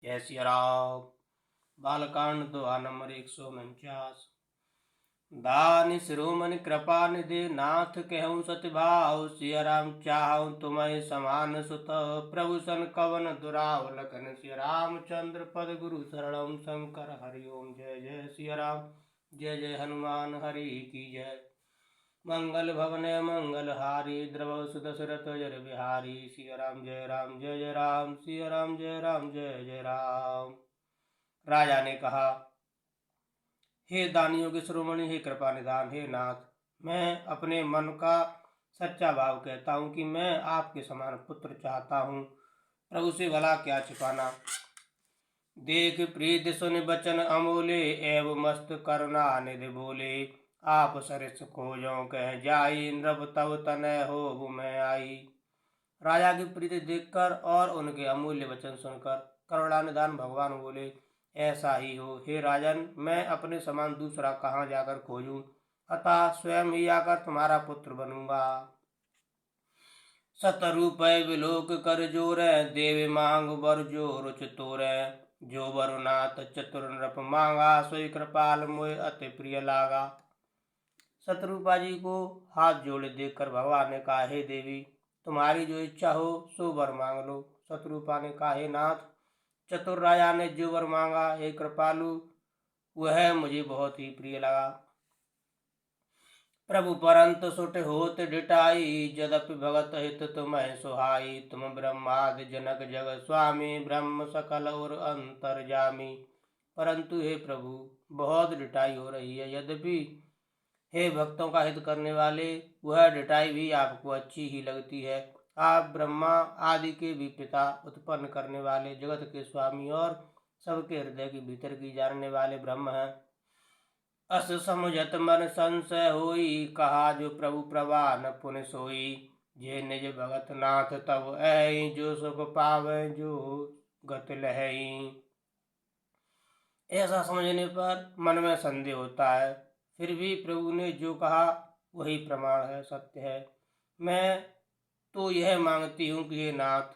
जय सिया राम। बालकांड दोहा नंबर 149। दानि शिरोमणि कृपा निधि नाथ कहूँ सति भाव, सिया राम चाहूँ तुम्हें समान सुत। प्रभु सन कवन दुराव लखन, सिया रामचंद्र पद गुरु शरणम शंकर हरिओम। जय जय सिया राम, जय जय हनुमान हरि की जय। मंगल भवने मंगल हारी, द्रव सुदशरथ जर बिहारी। सिया राम जय राम जय जय राम, सिया राम जय राम जय जय राम। राजा ने कहा, हे दानियों के शिरोमणि, हे कृपा निधान, हे नाथ, मैं अपने मन का सच्चा भाव कहता हूँ कि मैं आपके समान पुत्र चाहता हूँ। प्रभु से भला क्या छिपाना। देख प्रीत सुन बचन अमोले, एव मस्त करुणा निधि बोले। आप सरिस खोजों कह जाई, नृप तब तनय हो मैं आई। राजा की प्रीति देखकर और उनके अमूल्य वचन सुनकर करुणा निधान भगवान बोले, ऐसा ही हो हे राजन, मैं अपने समान दूसरा कहाँ जाकर खोजूं, अतः स्वयं ही आकर तुम्हारा पुत्र बनूंगा। सतरूपय विलोक कर जोरै, देव मांग बर जो रुच तोरै। जो वरुनाथ चतुर नृप मांगा, सोई कृपाल मोय अति प्रिय लागा। शत्रुपा जी को हाथ जोड़े देखकर भगवान ने कहा, हे देवी, तुम्हारी जो इच्छा हो सो वर मांग लो। शत्रुपा ने कहा, हे नाथ, चतुर राजा ने जो वर मांगा, हे कृपालु, वह मुझे बहुत ही प्रिय लगा। प्रभु परंत सुट होत डिटाई, जदपि भगत हित तुम्हें सुहाई। तुम ब्रह्मादि जनक जग स्वामी, ब्रह्म सकल और अंतर्जामी। परंतु हे प्रभु, बहुत डिटाई हो रही है। यद्यपि हे भक्तों का हित करने वाले, वह डिटाई भी आपको अच्छी ही लगती है। आप ब्रह्मा आदि के भी पिता, उत्पन्न करने वाले, जगत के स्वामी और सबके हृदय के भीतर की जानने वाले ब्रह्म हैं। अस समुझत मन संशय होई, कहा जो प्रभु प्रवान पुन सोई। जे निज भगत नाथ तब ऐ, जो सुख पावे जो गत लहई। ऐसा समझने पर मन में संदेह होता है, फिर भी प्रभु ने जो कहा वही प्रमाण है, सत्य है। मैं तो यह मांगती हूँ कि हे नाथ,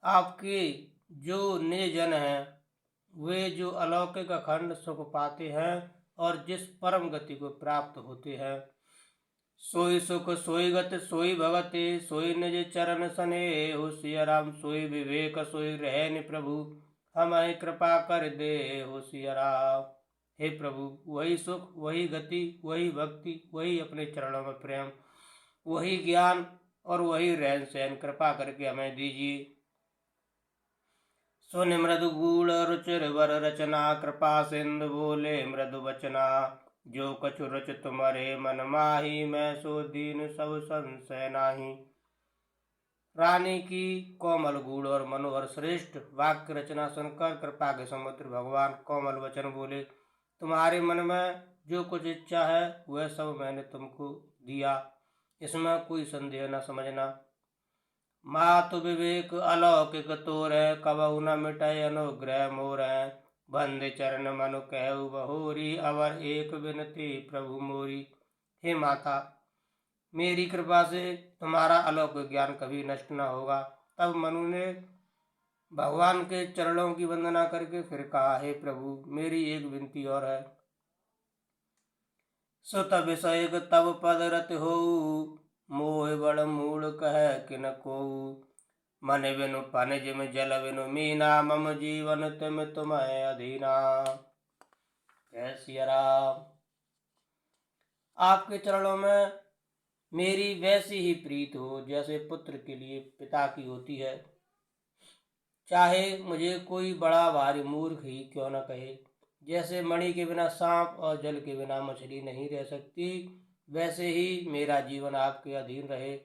आपके जो निज जन हैं, वे जो अलौकिक अखंड सुख पाते हैं और जिस परम गति को प्राप्त होते हैं, सोई सुख सोई गति सोई भगति, सोई निज चरण सने हो। सिया राम सोई विवेक सोई रहन प्रभु, हमें कृपा कर दे हो। सिया राम, हे प्रभु, वही सुख वही गति वही भक्ति वही अपने चरणों में प्रेम, वही ज्ञान और वही रहन सहन कृपा करके हमें दीजिए। सुन मृदु गूढ़ रुचिर वर रचना, कृपा सिंधु बोले मृदु वचना। जो कछु रुच तुम्हारे मन माही, मैं सो दीन सब संशय नाही। रानी की कोमल गूढ़ और मनोहर श्रेष्ठ वाक्य रचना सुनकर कृपा के समुद्र भगवान कोमल वचन बोले, तुम्हारे मन में जो कुछ इच्छा है वह सब मैंने तुमको दिया, इसमें कोई संदेह न समझना। मातु विवेक अलौकिक तोरै, कबहु न मिटय अनुग्रह मोरै। बंदे चरण मनु कहु बहोरी, अवर एक विनती प्रभु मोरी। हे माता, मेरी कृपा से तुम्हारा अलौकिक ज्ञान कभी नष्ट न होगा। तब मनु ने भगवान के चरणों की वंदना करके फिर कहा, हे प्रभु, मेरी एक विनती और है। सुत विषय तब पद रत हो, मोह बड़ मूल कह किन को। मन बिनु पन जिम जल बिनु मीना, मम जीवन तिम तुम्हें अधीना। जय सिया राम। आपके चरणों में मेरी वैसी ही प्रीत हो जैसे पुत्र के लिए पिता की होती है। चाहे मुझे कोई बड़ा भारी मूर्ख ही क्यों न कहे, जैसे मणि के बिना सांप और जल के बिना मछली नहीं रह सकती, वैसे ही मेरा जीवन आपके अधीन रहे,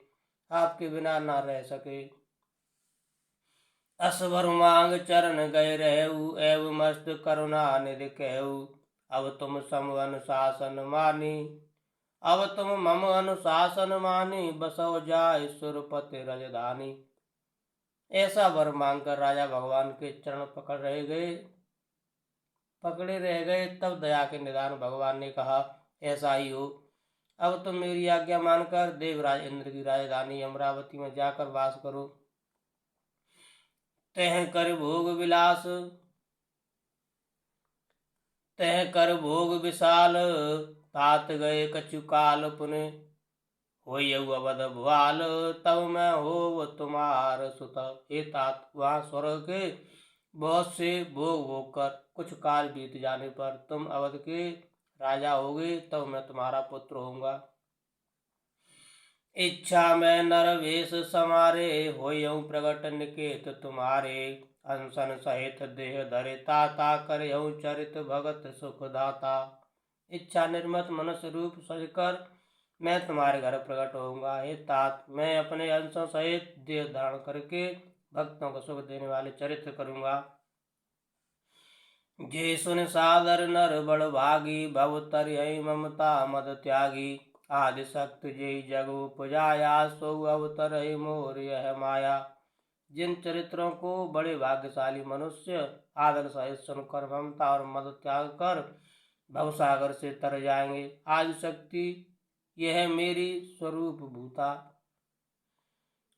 आपके बिना न रह सके। असवर मांग चरण गए रहु, एव मस्त करुणा निधि कहु। अब तुम सम अनुशासन मानी, अब तुम मम अनुशासन मानी, बसो जाय सुरपति रजधानी। ऐसा वर मांगकर राजा भगवान के चरण पकड़े रह गए। तब दया के निदान भगवान ने कहा, ऐसा ही हो। अब तुम मेरी आज्ञा मानकर देवराज इंद्र की राजधानी अमरावती में जाकर वास करो। तह कर भोग विलास तह कर भोग विशाल, तात गए कछु काल पुन, होय अवध भुआल, तब मैं हो तुम्हार सुत। हे तात, वहाँ स्वर्ग के बहुत से भोग भोग कर कुछ काल बीत जाने पर तुम अवध के राजा होगे, तब मैं तुम्हारा पुत्र होऊंगा। इच्छा में नर वेश समारे, होयऊ प्रगट निकेत तुम्हारे, अनशन सहित देह धरे ताता, करयऊ चरित भगत सुखदाता। इच्छा निर्मत मनुष्य रूप सजकर मैं तुम्हारे घर प्रकट होऊंगा। हे तात, मैं अपने अंशों सहित देह धारण करके भक्तों को सुख देने वाले चरित्र करूंगा। जे सुन सादर नर बड़ भागी, भव तरिहै ममता मद त्यागी, आदि शक्ति जय जग उपजाया, सो अवतरहि मोर यह माया। जिन चरित्रों को बड़े भाग्यशाली मनुष्य आदर सहित सुनकर ममता और मद त्याग कर भवसागर से तर जाएंगे। आदि शक्ति यह मेरी स्वरूप भूता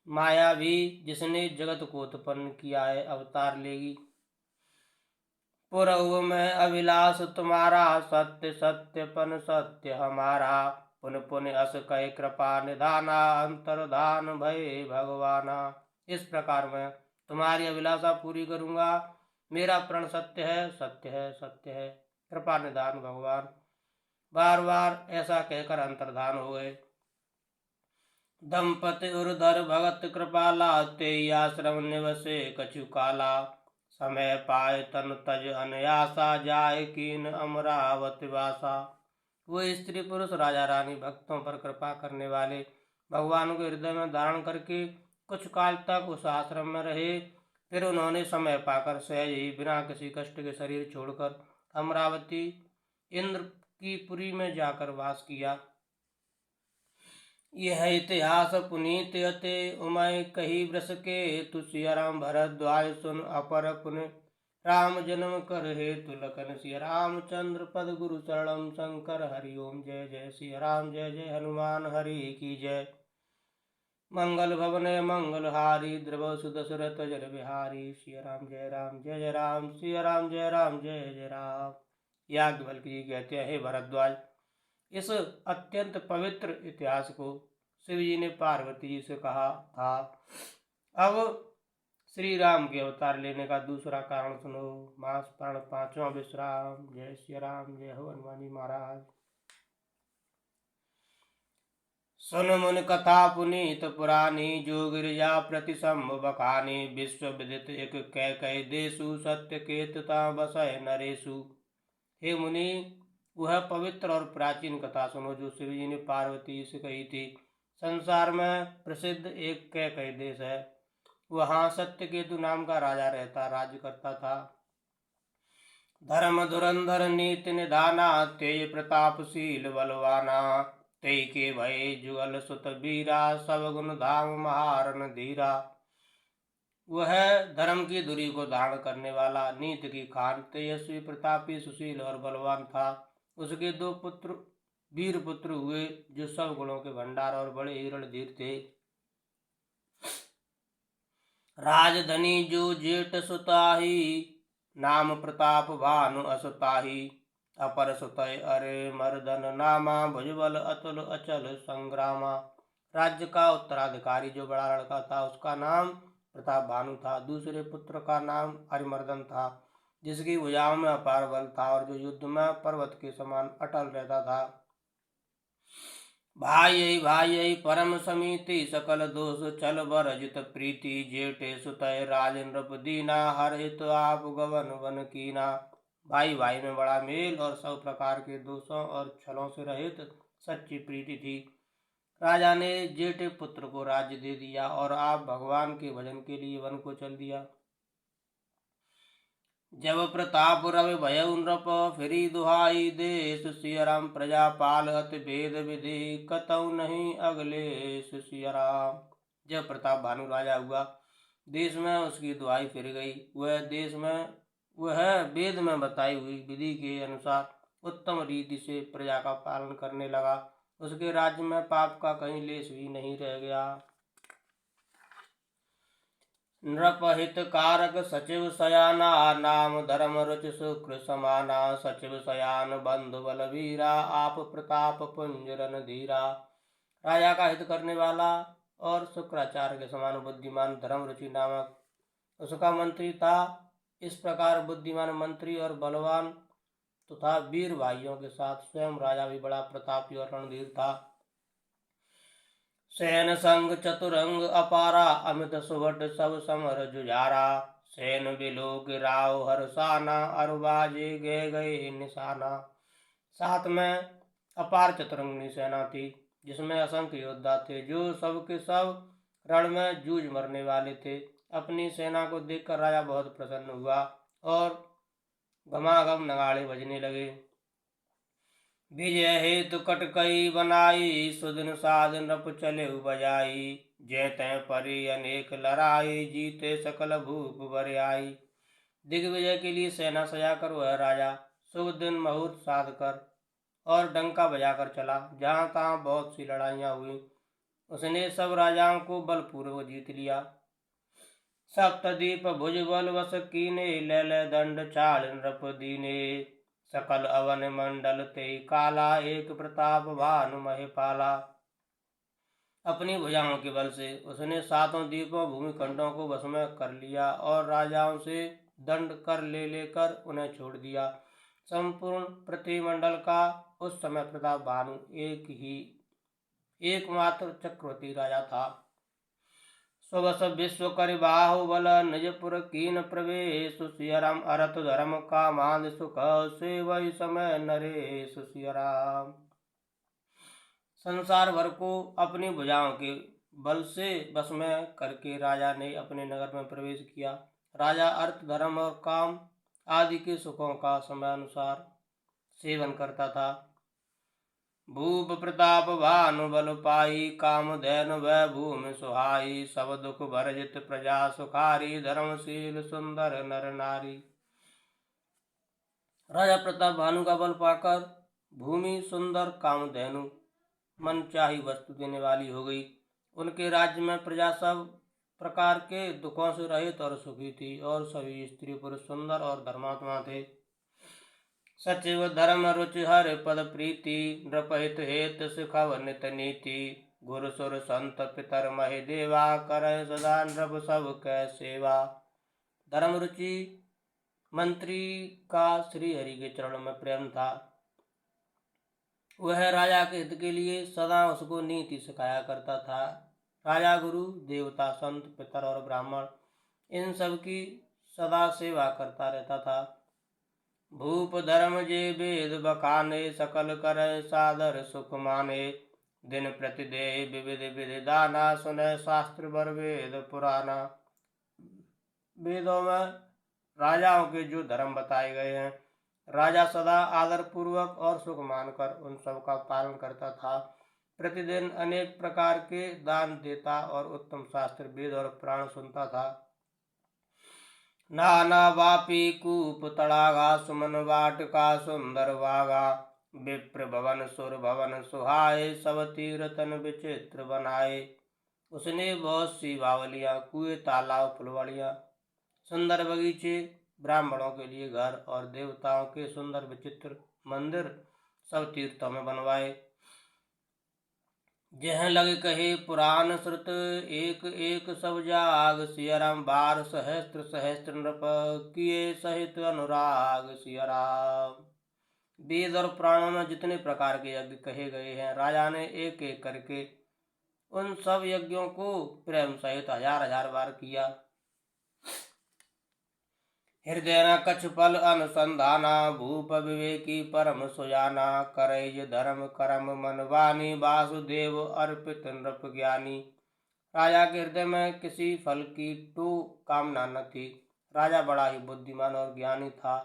माया भी जिसने जगत को उत्पन्न किया है अवतार लेगी। पुरहु में अभिलाष तुम्हारा, सत्य सत्यपन सत्य हमारा, पुन पुन अस कह कृपा निधाना, अंतर्धान भय भगवाना। इस प्रकार मैं तुम्हारी अभिलाषा पूरी करूंगा। मेरा प्रण सत्य है, सत्य है, सत्य है। कृपा निधान भगवान। बार बार ऐसा कहकर अंतर्धान हो गए। दंपति उर्धर भगत कृपाला, ते आश्रम निवसे कछु काला, समय पाए तन तज अनयासा, जाए कीन अमरावति वासा। वो स्त्री पुरुष राजा रानी भक्तों पर कृपा करने वाले भगवान को हृदय में धारण करके कुछ काल तक उस आश्रम में रहे। फिर उन्होंने समय पाकर सहज ही बिना किसी कष्ट के शरीर छोड़कर अमरावती इंद्र की पुरी में जाकर वास किया। यह इतिहास पुनीत अते उमय कही वृष के, तुषियराम भरद्वाज सुन अपर पुन, राम जन्म कर हेतु लखन सिया रामचंद्र पद गुरु शरणम शंकर हरि ओम। जय जय सिया राम, जय जय हनुमान हरि की जय। मंगल भवन मंगल हारी, द्रव सुदशरथ जल बिहारी, सिया राम जय राम, जय जय राम, सिया राम जय राम, जय जय राम। याज्ञवल्क्य जी कहते हैं, हे भरद्वाज, इस अत्यंत पवित्र इतिहास को शिव जी ने पार्वती जी से कहा था। अब श्री राम के अवतार लेने का दूसरा कारण सुनो। मास प्राण पांचवा विश्राम। जय श्री राम, जय हो हनुमान जी महाराज। सुन मुन कथा पुनीत पुरानी, जो गिरिजा प्रति संभ बखानी, विश्व विदित एक कह देशु, सत्य केतता बसय नरेशु। हे मुनि, वह पवित्र और प्राचीन कथा सुनो जो शिव जी ने पार्वती से कही थी। संसार में प्रसिद्ध एक कह देश है, वहाँ सत्यकेतु नाम का राजा राज्य करता था। धर्म धुरंधर नीति निधाना, तेज प्रतापशील बलवाना, तेई के भय जुगल सुत बीरा, सब गुण धाम महारन धीरा। वह धर्म की धुरी को धारण करने वाला, नीति की खान, तेजस्वी प्रतापी सुशील और बलवान था। उसके दो पुत्र वीर पुत्र हुए जो सब गुणों के भंडार और बड़े ही रणधीर थे। राजधनी जो जेठ सुताही, नाम प्रताप भानु असुताही, अपर सुतय अरे मर्दन नामा, भुजबल अतुल अचल संग्रामा। राज्य का उत्तराधिकारी जो बड़ा लड़का था उसका नाम प्रताप भानु था। दूसरे पुत्र का नाम अरिमर्दन था, जिसकी भुजाओं में अपार बल था और जो युद्ध में पर्वत के समान अटल रहता था। भाई भाई परम समिति, सकल दोष छल बरजित प्रीति, जेठे सुतय राजेंद्र दीना, हरहित आप गवन वन कीना। भाई भाई में बड़ा मेल और सब प्रकार के दोषों और छलों से रहित सच्ची प्रीति थी। राजा ने जेठे पुत्र को राज्य दे दिया और आप भगवान के भजन के लिए वन को चल दिया। जब प्रताप रवि भयउ नृप, फिरी दुहाई देश, सिया राम प्रजा पाल अति भेद विधि, कतऊ नहीं अगलेश सिया राम। जब प्रताप भानु राजा हुआ, देश में उसकी दुहाई फिर गई। वह वेद में बताई हुई विधि के अनुसार उत्तम रीति से प्रजा का पालन करने लगा। उसके राज्य में पाप का कहीं लेश भी नहीं रह गया। नृपहित कारक सचिव सयाना नाम धर्म रुचि शुक्र समाना सचिव सयान बंधु बलवीरा आप प्रताप पुंजरन धीरा। राजा का हित करने वाला और शुक्राचार्य के समान बुद्धिमान धर्म रुचि नामक उसका मंत्री था। इस प्रकार बुद्धिमान मंत्री और बलवान तथा वीर भाइयों के साथ स्वयं राजा भी बड़ा प्रतापी और रणधीर था। सैन संग चतुरंग अपारा अमित सुभट सब समर जुझारा। सैन बिलो गिराव हरसाना अरुबाजे गए गए निशाना। साथ में अपार चतुरंगनी सेना थी जिसमें असंख्य योद्धा थे जो सब के सब रण में जूझ मरने वाले थे। अपनी सेना को देखकर राजा बहुत प्रसन्न हुआ और घमाघम नगाड़े बजने लगे। विजय हेतु कटकई बनाई सुदिन साधन नृप चले बजाई। जय तय परी अनेक लड़ाई जीते सकल भूप बरियाई। दिग्विजय के लिए सेना सजाकर वह राजा शुभ दिन मुहूर्त साध कर और डंका बजाकर चला। जहाँ तहाँ बहुत सी लड़ाइयाँ हुई। उसने सब राजाओं को बलपूर्वक जीत लिया। सप्तदीप भुजबल वस कीने लैल दंड चाल नृप दीने। सकल अवन मंडल ते काला एक प्रताप भानु महिपाला। अपनी भुजाओं के बल से उसने सातों द्वीपों भूमिखंडों को वश में कर लिया और राजाओं से दंड कर लेकर उन्हें छोड़ दिया। संपूर्ण पृथ्वीमंडल का उस समय प्रताप भानु एकमात्र चक्रवर्ती राजा था। स्वस विश्व कर बाहुबल निजपुर कीन प्रवेश। सियाराम अरथ धर्म का मान सुख से वही समय नरेश। सियाराम संसार भर को अपनी भुजाओं के बल से बस में करके राजा ने अपने नगर में प्रवेश किया। राजा अर्थ धर्म और काम आदि के सुखों का समयानुसार सेवन करता था। भूप प्रताप भानु बल पाई कामधेन वह भूमि सुहाई। सब दुख भरजित प्रजा सुखारी धर्मशील सुंदर नर नारी। राजा प्रताप भानु का बल पाकर भूमि सुंदर कामधेनु मन चाही वस्तु देने वाली हो गई। उनके राज्य में प्रजा सब प्रकार के दुखों से रहित और सुखी थी और सभी स्त्री पुरुष सुंदर और धर्मात्मा थे। सचिव धर्म रुचि हर पद प्रीति नृपहित हेत सिखव नित नीति। गुरु सुर संत पितर महि देवा करय सदा नृप सब कै सेवा। धर्म रुचि मंत्री का श्री हरि के चरणों में प्रेम था। वह राजा के हित के लिए सदा उसको नीति सिखाया करता था। राजा गुरु देवता संत पितर और ब्राह्मण इन सब की सदा सेवा करता रहता था। भूप धर्म जे वेद बखाने सकल करे सादर सुख माने। दिन प्रतिदेह विविध विधि दाना सुने शास्त्र वर वेद पुराना। वेदों में राजाओं के जो धर्म बताए गए हैं राजा सदा आदर पूर्वक और सुख मानकर उन सब का पालन करता था। प्रतिदिन अनेक प्रकार के दान देता और उत्तम शास्त्र वेद और पुराण सुनता था। नाना वापी कूप तड़ागा सुमन वाटिका सुंदर बागा। विप्र भवन सुर भवन सुहाए सब तीर्थन विचित्र बनाए। उसने बहुत सी बावलियां कुएं तालाब फुलवाड़ियां सुंदर बगीचे ब्राह्मणों के लिए घर और देवताओं के सुंदर विचित्र मंदिर सब तीर्थों में बनवाए। जह लग कहे पुराण श्रुत एक एक सब जाग। सियाराम बार सहस्त्र सहस्त्र नृप किए सहित अनुराग। सियाराम वेद और पुराणों में जितने प्रकार के यज्ञ कहे गए हैं राजा ने एक एक करके उन सब यज्ञों को प्रेम सहित हजार हजार बार किया। हृदय न कछ पल अनुसंधाना भूप विवेकी परम सुजाना। करैज धर्म कर्म मन वाणी वासुदेव अर्पित नृप ज्ञानी। राजा के हृदय में किसी फल की टू कामना न थी। राजा बड़ा ही बुद्धिमान और ज्ञानी था।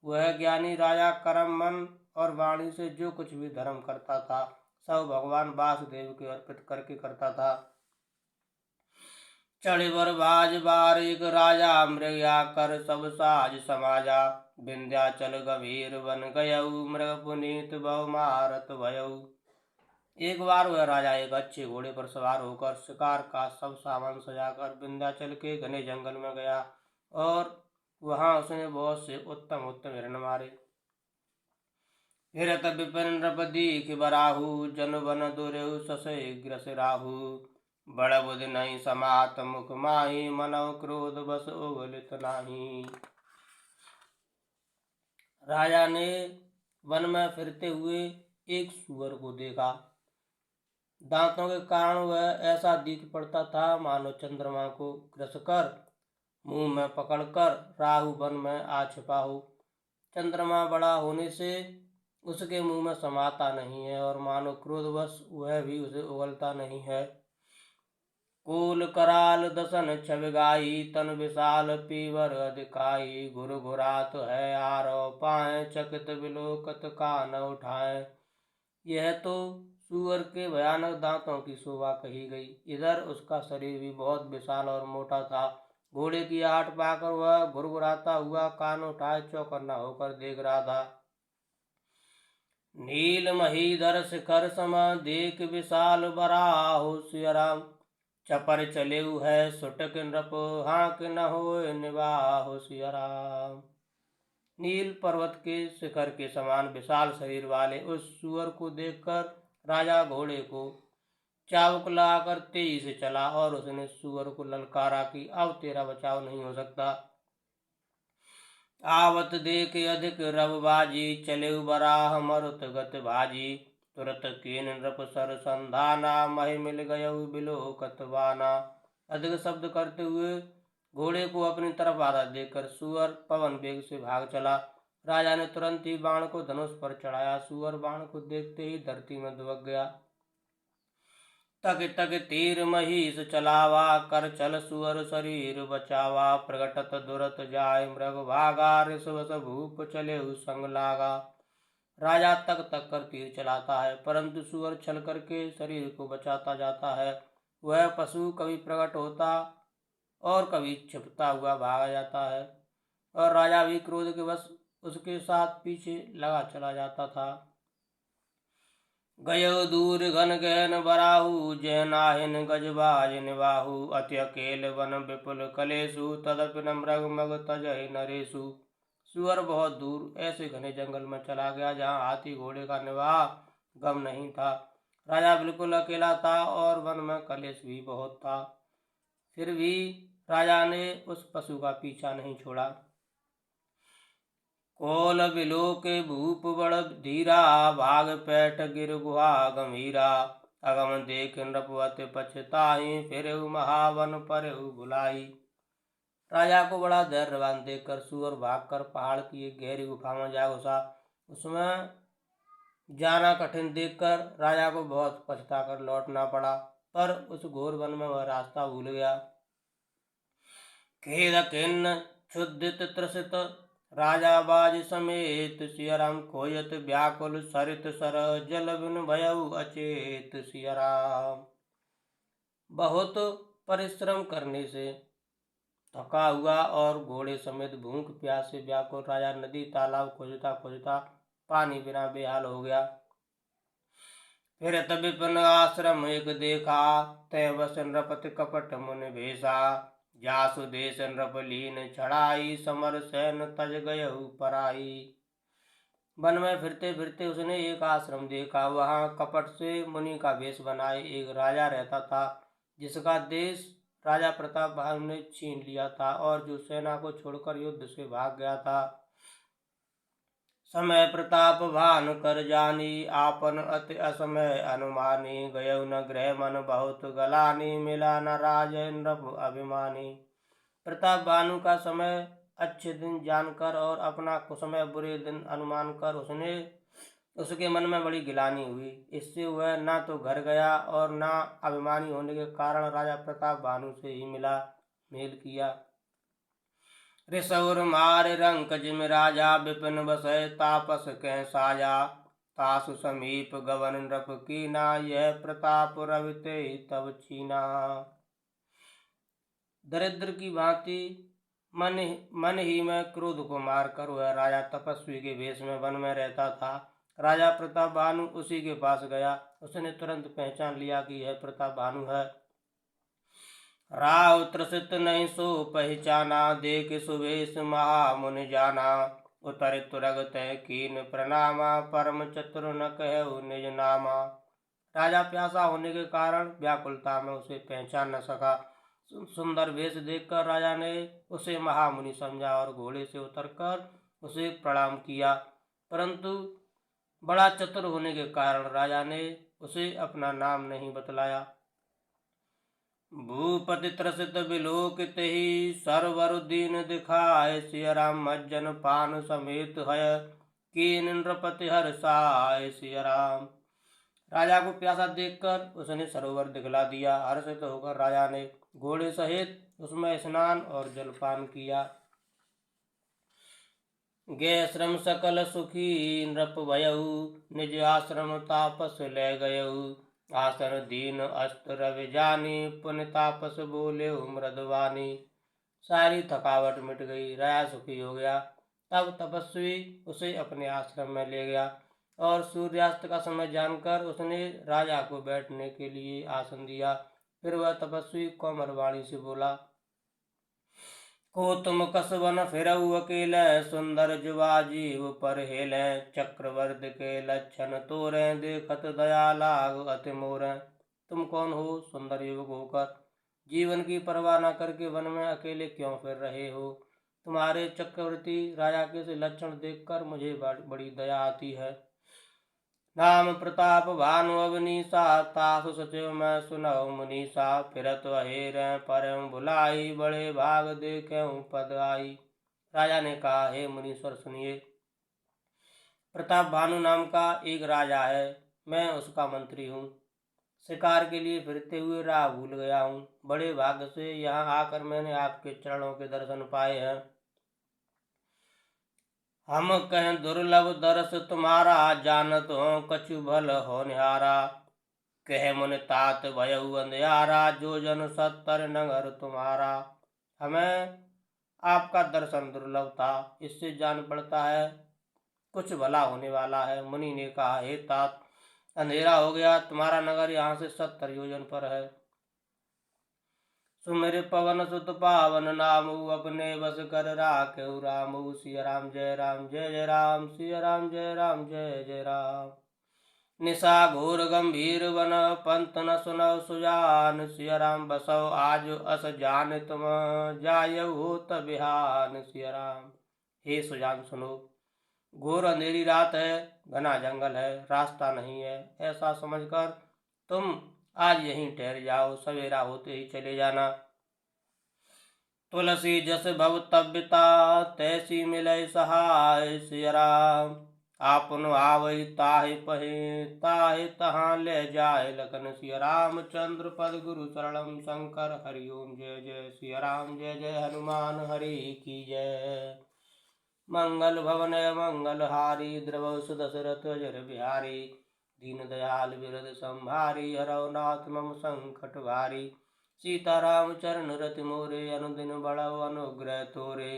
वह ज्ञानी राजा कर्म मन और वाणी से जो कुछ भी धर्म करता था सब भगवान वासुदेव के अर्पित करके करता था। चढ़िवर बाज बार एक राजा मृगया कर सब साज समाजा। विंध्याचल गंभीर बन गयऊ मृग पुनीत बहु मारत भयऊ। एक बार वह राजा एक अच्छे घोड़े पर सवार होकर शिकार का सब सामान सजाकर विंध्याचल के घने जंगल में गया और वहां उसने बहुत से उत्तम उत्तम हिरण मारे। हिरत विपिन नृप दीख बराहु जन बन दुरेहु ससै ग्रस राहु बड़ बुधि नहीं समात मुख माही मनव क्रोध बस उगलित नाही। राजा ने वन में फिरते हुए एक सूअर को देखा। दांतों के कारण वह ऐसा दिख पड़ता था मानो चंद्रमा को ग्रस कर मुंह में पकड़कर राहु वन में आ छिपा हो। चंद्रमा बड़ा होने से उसके मुंह में समाता नहीं है और मानो क्रोधवश वह भी उसे उगलता नहीं है। कूल कराल दसन छविगाई तन विशाल पीवर अधिकाई घुर घुरात है आरो पाए चकित विलोकत कान उठाए। यह तो सूअर के भयानक दांतों की शोभा कही गई। इधर उसका शरीर भी बहुत विशाल और मोटा था। घोड़े की आहट पाकर वह घुरघुराता हुआ कान उठाए चौकन्ना होकर देख रहा था। नील महीधर शिखर सम देख विशाल बराहु सियराम चपर चलेऊ है सुटक नृप हाँक न हो निवाहु सियराम। नील पर्वत के शिखर के समान विशाल शरीर वाले उस सूअर को देखकर राजा घोड़े को चाबुक लगाकर तेजी से चला और उसने सूअर को ललकारा कि अब तेरा बचाव नहीं हो सकता। आवत देख अधिक रबबाजी चले बराह मरुत गत भाजी तुरत कीन नृप सर संधाना महि मिल गयउ बिलोकत बाना। अधिक शब्द करते हुए घोड़े को अपनी तरफ आधा देखकर सूअर पवन वेग से भाग चला। राजा ने तुरंत ही बाण को धनुष पर चढ़ाया। सूअर बाण को देखते ही धरती में दुबक गया। तक तक तीर महीस चलावा कर चल सुअर शरीर बचावा प्रगटत दुरत जाय मृग भागा ऋषवस भूप चले संग लागा। राजा तक तक कर तीर चलाता है परंतु सुअर छल करके शरीर को बचाता जाता है। वह पशु कभी प्रकट होता और कभी छिपता हुआ भागा जाता है और राजा भी क्रोध के वश उसके साथ पीछे लगा चला जाता था। गयो दूर घन गहन बराहु जहनाहिन गजबाज निबाहु अति अकेल वन विपुल कलेसु तदपि न मृग मग तजहि नरेशु। सूअर बहुत दूर ऐसे घने जंगल में चला गया जहाँ हाथी घोड़े का निवाह गम नहीं था। राजा बिल्कुल अकेला था और वन में कलेश भी बहुत था। फिर भी राजा ने उस पशु का पीछा नहीं छोड़ा। कोल बिलो के भूप बड़ धीरा भाग पैठ गिर गुहा गंभीरा अगम देख नृपवत पछताई फिर महावन पर बुलाई। राजा को बड़ा धैर्यवान देखकर सूअर भागकर पहाड़ की एक गहरी गुफा में जा घुसा। उसमें जाना कठिन देखकर राजा को बहुत पछताकर लौटना पड़ा पर उस घोर वन में वह रास्ता भूल गया। खेद खिन्न क्षुधित त्रसित राजा बाज समेत सियराम खोयत व्याकुल सरित सर जल बिन भयउ अचेत सियराम। बहुत परिश्रम करने से थका हुआ और घोड़े समेत भूख प्यास से व्याकुल राजा नदी तालाब खोजता खोजता पानी बिना बेहाल हो गया। फिर विपिन आश्रम एक देखा तय बस नृपति कपट मुनि भेषा जासु देश नृप लीन चढ़ाई समर सैन तज गयहु पराई। वन में फिरते फिरते उसने एक आश्रम देखा। वहां कपट से मुनि का वेश बनाए एक राजा रहता था जिसका देश राजा प्रताप भानु ने छीन लिया था और जो सेना को छोड़कर युद्ध से भाग गया था। समय प्रताप भानु कर जानी आपन अति असमय अनुमानी गयउ न ग्रह मन बहुत गलानी मिला न राजेंद्र अभिमानी। प्रताप भानु का समय अच्छे दिन जानकर और अपना कुसमय बुरे दिन अनुमान कर उसके मन में बड़ी गिलानी हुई। इससे वह ना तो घर गया और ना अभिमानी होने के कारण राजा प्रताप भानु से ही मेल किया। ऋषौर मार रंक जिम राजा विपिन बसय तापस कह साजा तासु समीप गवन नृप कीना यह प्रताप रविते तब चीना। दरिद्र की भांति मन ही में क्रोध को मारकर वह राजा तपस्वी के वेश में वन में रहता था। राजा प्रताप भानु उसी के पास गया। उसने तुरंत पहचान लिया कि यह प्रताप भानु है। राव त्रसित नहीं सो पहचाना, देख सुवेश महामुनि जाना। उतर तुरग तय कीन प्रणामा, परम चतुर न कहु निज नामा। राजा प्यासा होने के कारण व्याकुलता में उसे पहचान न सका। सुंदर वेश देखकर राजा ने उसे महामुनि समझा और घोड़े से उतरकर उसे प्रणाम किया, परंतु बड़ा चतुर होने के कारण राजा ने उसे अपना नाम नहीं बतलाया। भूपति त्रसित विलोकित ही, सरवर दीन दिखाए। सिया राम मज्जन पान समेत है, कीन नृपति हर्षाय। सिया राम। राजा को प्यासा देखकर उसने सरोवर दिखला दिया। हर्षित होकर राजा ने घोड़े सहित उसमें स्नान और जलपान किया। गे श्रम सकल सुखी नृप भयऊ, निज आश्रम तापस ले गयऊ। आसन दीन अस्त रवि जानी, पुन तापस बोले मृदवानी। सारी थकावट मिट गई, राजा सुखी हो गया। तब तपस्वी उसे अपने आश्रम में ले गया और सूर्यास्त का समय जानकर उसने राजा को बैठने के लिए आसन दिया। फिर वह तपस्वी कोमल वाणी से बोला, को तुम कसवन फिरऊ अकेले, सुंदर जुवा जीव पर हेले। चक्रवर्ती के लक्षण तोरे, देखत दया लाग अति मोरे। तुम कौन हो? सुंदर युवक होकर जीवन की परवाह न करके वन में अकेले क्यों फिर रहे हो? तुम्हारे चक्रवर्ती राजा के से लक्षण देखकर मुझे बड़ी दया आती है। नाम प्रताप भानु अवनीसा, तासु सचिव मैं सुनऊ मुनीसा। फिरत अहेर परम भुलाई, बड़े भाग देखे पद आई। राजा ने कहा, हे मुनीश्वर सुनिए, प्रताप भानु नाम का एक राजा है, मैं उसका मंत्री हूँ। शिकार के लिए फिरते हुए राह भूल गया हूँ। बड़े भाग्य से यहाँ आकर मैंने आपके चरणों के दर्शन पाए हैं। हम कहें दुर्लभ दर्श तुम्हारा, जानत हो कछु भल हो निहारा। कह मुन तात भयउ अंधियारा, जो जन 70 नगर तुम्हारा। हमें आपका दर्शन दुर्लभ था, इससे जान पड़ता है कुछ भला होने वाला है। मुनि ने कहा, हे तात, अंधेरा हो गया, तुम्हारा नगर यहाँ से 70 योजन पर है। सुमेर पवन सुत पावन नामु, अपने बस कर राखेउ रामु। सिया राम जय राम जय जय राम, सिया राम जय राम जय जय राम। निशा घोर गंभीर वन, पंत न सुनौ सुजान। सिया राम बसौ आज अस जान, तुम जायउ होत बिहान। सिया राम। हे सुजान सुनो, घोर अंधेरी रात है, घना जंगल है, रास्ता नहीं है। ऐसा समझकर तुम आज यहीं ठहर जाओ, सवेरा होते ही चले जाना। तुलसी जस भव तब्यता, तैसी मिलय सहाय। सिया राम। आपन आवै ताहि पहि, ताहि तहाँ ले जाय लखन। सिया रामचंद्र पद गुरु शरणम शंकर, हरि ओम जय जय सिया राम, जय जय हनुमान हरि की जय। मंगल भवन मंगल हारी, द्रवौ सुदशरथ अजर बिहारी। दीन दयाल विरद संभारी, हरौ नाथ मम संकट भारी। सीताराम चरण रति मोरे, अनुदिन बढ़ौ अनुग्रह तोरे।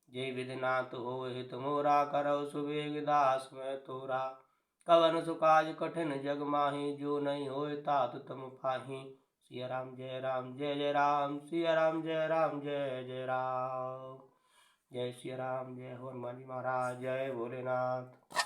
जय विधिनाथ हो हित मोरा, करौ सुबेग दास मैं तोरा। कवन सुकाज कठिन जग माही, जो नहीं होय तात तुम पाही। सिया राम जय राम जय जय राम, सिया राम जय राम जय जय राम। जय श्री राम, जय हनुमान जी महाराज, जय भोलेनाथ।